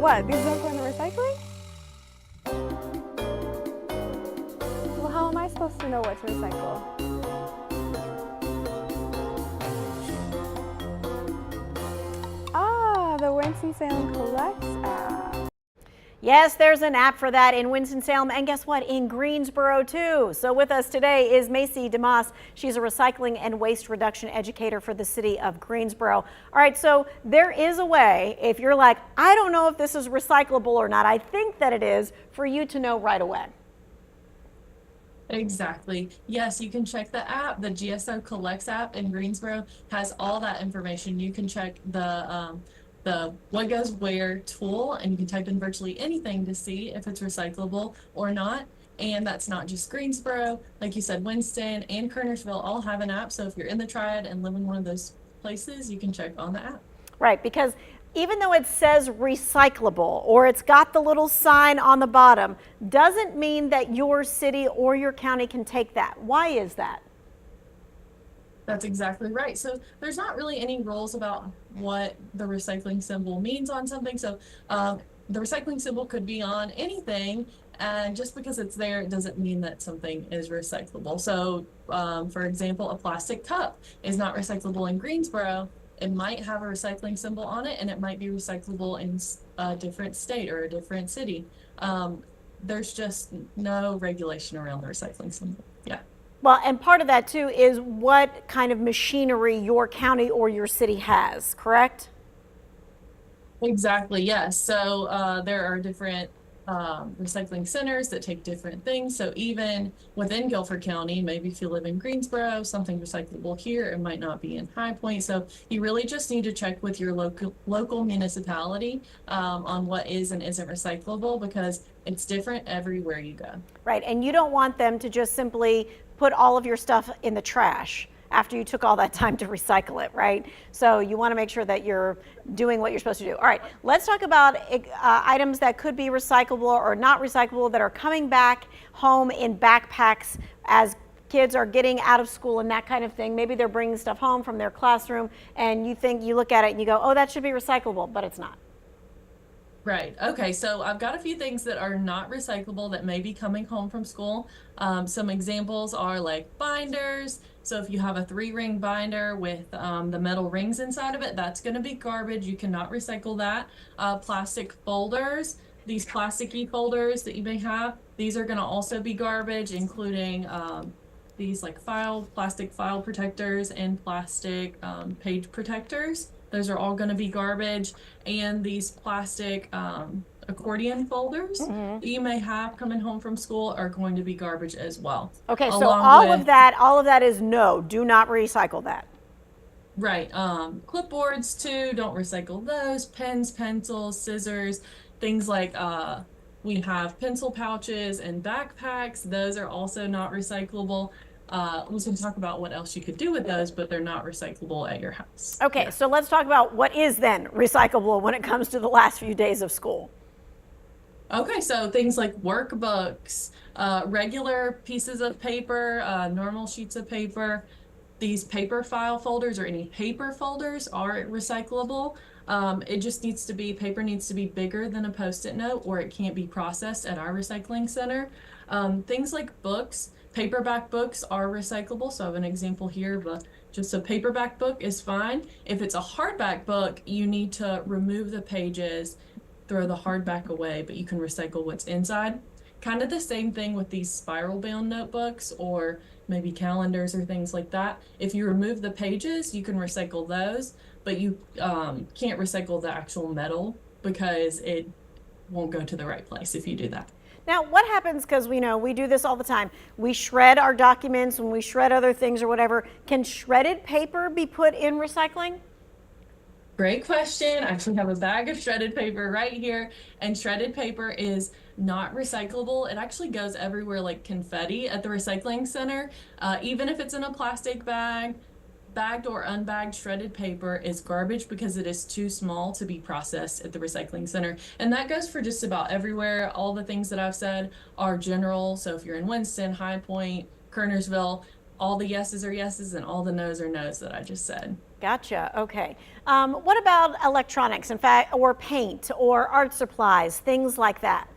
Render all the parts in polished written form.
What? These don't go in the recycling? Well, how am I supposed to know what to recycle? Ah, the Winston-Salem Collects app. Yes, there's an app for that in Winston-Salem, and guess what? In Greensboro, too. So with us today is Macy DeMoss. She's a recycling and waste reduction educator for the City of Greensboro. All right, so there is a way, if you're like, I don't know if this is recyclable or not, I think that it is, for you to know right away. Exactly. Yes, you can check the app. The GSO Collects app in Greensboro has all that information. You can check the what goes where tool, and you can type in virtually anything to see if it's recyclable or not. And that's not just Greensboro. Like you said, Winston and Kernersville all have an app. So if you're in the Triad and live in one of those places, you can check on the app. Right, because even though it says recyclable or it's got the little sign on the bottom, doesn't mean that your city or your county can take that. Why is that? That's exactly right. So there's not really any rules about what the recycling symbol means on something. So the recycling symbol could be on anything, and just because it's there, it doesn't mean that something is recyclable. So for example, a plastic cup is not recyclable in Greensboro. It might have a recycling symbol on it, and it might be recyclable in a different state or a different city. There's just no regulation around the recycling symbol. Yeah. Well, and part of that too is what kind of machinery your county or your city has, correct? Exactly, yes. So there are different recycling centers that take different things. So even within Guilford County, maybe if you live in Greensboro, something recyclable here, it might not be in High Point. So you really just need to check with your local municipality on what is and isn't recyclable, because it's different everywhere you go. Right, and you don't want them to just simply put all of your stuff in the trash after you took all that time to recycle it, right? So you want to make sure that you're doing what you're supposed to do. All right, let's talk about items that could be recyclable or not recyclable that are coming back home in backpacks as kids are getting out of school and that kind of thing. Maybe they're bringing stuff home from their classroom and you look at it and you go, oh, that should be recyclable, but it's not. Right. Okay. So I've got a few things that are not recyclable that may be coming home from school. Some examples are like binders. So if you have a 3-ring binder with the metal rings inside of it, that's going to be garbage. You cannot recycle that. Plastic folders, these plasticky folders that you may have, these are going to also be garbage, including these like plastic file protectors and plastic page protectors. Those are all going to be garbage. And these plastic accordion folders that you may have coming home from school are going to be garbage as well. Okay, so all of that is no, do not recycle that. Right. Clipboards too, don't recycle those. Pens, pencils, scissors, things like we have pencil pouches and backpacks. Those are also not recyclable. We can talk about what else you could do with those, but they're not recyclable at your house. Okay, yeah. So let's talk about what is then recyclable when it comes to the last few days of school. Okay, so things like workbooks, regular pieces of paper, normal sheets of paper, these paper file folders or any paper folders are recyclable. It just needs to be, paper needs to be bigger than a Post-it note, or it can't be processed at our recycling center. Things like books, paperback books are recyclable. So I have an example here, but just a paperback book is fine. If it's a hardback book, you need to remove the pages, throw the hardback away, but you can recycle what's inside. Kind of the same thing with these spiral bound notebooks or maybe calendars or things like that. If you remove the pages, you can recycle those, but you can't recycle the actual metal because it won't go to the right place if you do that. Now, what happens, because we know we do this all the time, we shred our documents when we shred other things or whatever. Can shredded paper be put in recycling? Great question. I actually have a bag of shredded paper right here, and shredded paper is not recyclable. It actually goes everywhere like confetti at the recycling center. Even if it's in a plastic bag, bagged or unbagged shredded paper is garbage because it is too small to be processed at the recycling center. And that goes for just about everywhere. All the things that I've said are general. So if you're in Winston, High Point, Kernersville, all the yeses are yeses and all the nos are nos that I just said. Gotcha. Okay. What about electronics, in fact, or paint or art supplies, things like that?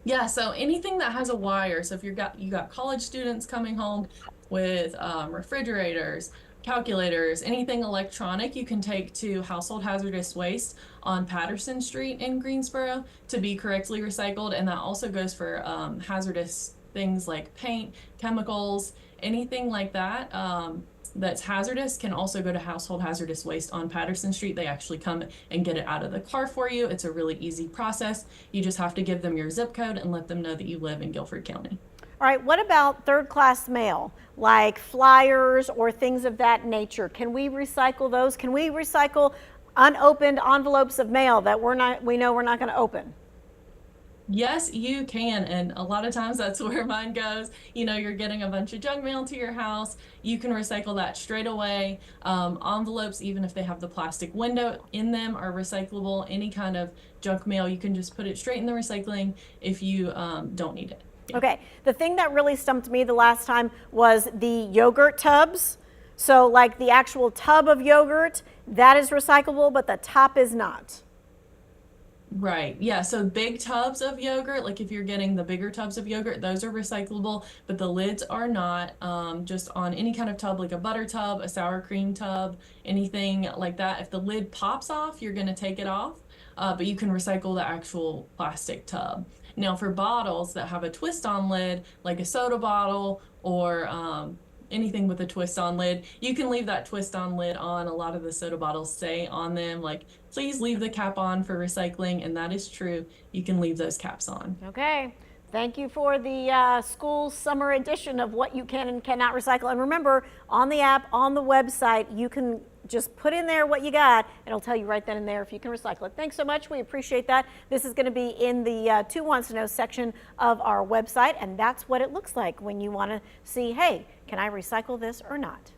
Yeah, so anything that has a wire. So if you got college students coming home with refrigerators, calculators, anything electronic, you can take to household hazardous waste on Patterson Street in Greensboro to be correctly recycled. And that also goes for hazardous things like paint, chemicals, anything like that. That's hazardous can also go to household hazardous waste on Patterson Street. They actually come and get it out of the car for you. It's a really easy process. You just have to give them your zip code and let them know that you live in Guilford County. All right, what about third-class mail, like flyers or things of that nature? Can we recycle those? Can we recycle unopened envelopes of mail that we know we're not going to open? Yes, you can. And a lot of times that's where mine goes. You know, you're getting a bunch of junk mail to your house. You can recycle that straight away. Envelopes, even if they have the plastic window in them, are recyclable. Any kind of junk mail, you can just put it straight in the recycling if you don't need it. Yeah. Okay, the thing that really stumped me the last time was the yogurt tubs. So like the actual tub of yogurt, that is recyclable, but the top is not. Right. Yeah. So big tubs of yogurt, like if you're getting the bigger tubs of yogurt, those are recyclable, but the lids are not. Just on any kind of tub, like a butter tub, a sour cream tub, anything like that. If the lid pops off, you're going to take it off, but you can recycle the actual plastic tub. Now, for bottles that have a twist on lid, like a soda bottle or anything with a twist on lid, you can leave that twist on lid on. A lot of the soda bottles say on them, like, please leave the cap on for recycling, and that is true. You can leave those caps on. Okay. Thank you for the school summer edition of what you can and cannot recycle. And remember, on the app, on the website, you can just put in there what you got. It'll tell you right then and there if you can recycle it. Thanks so much. We appreciate that. This is going to be in the Two Wants to Know section of our website, and that's what it looks like when you want to see, hey, can I recycle this or not?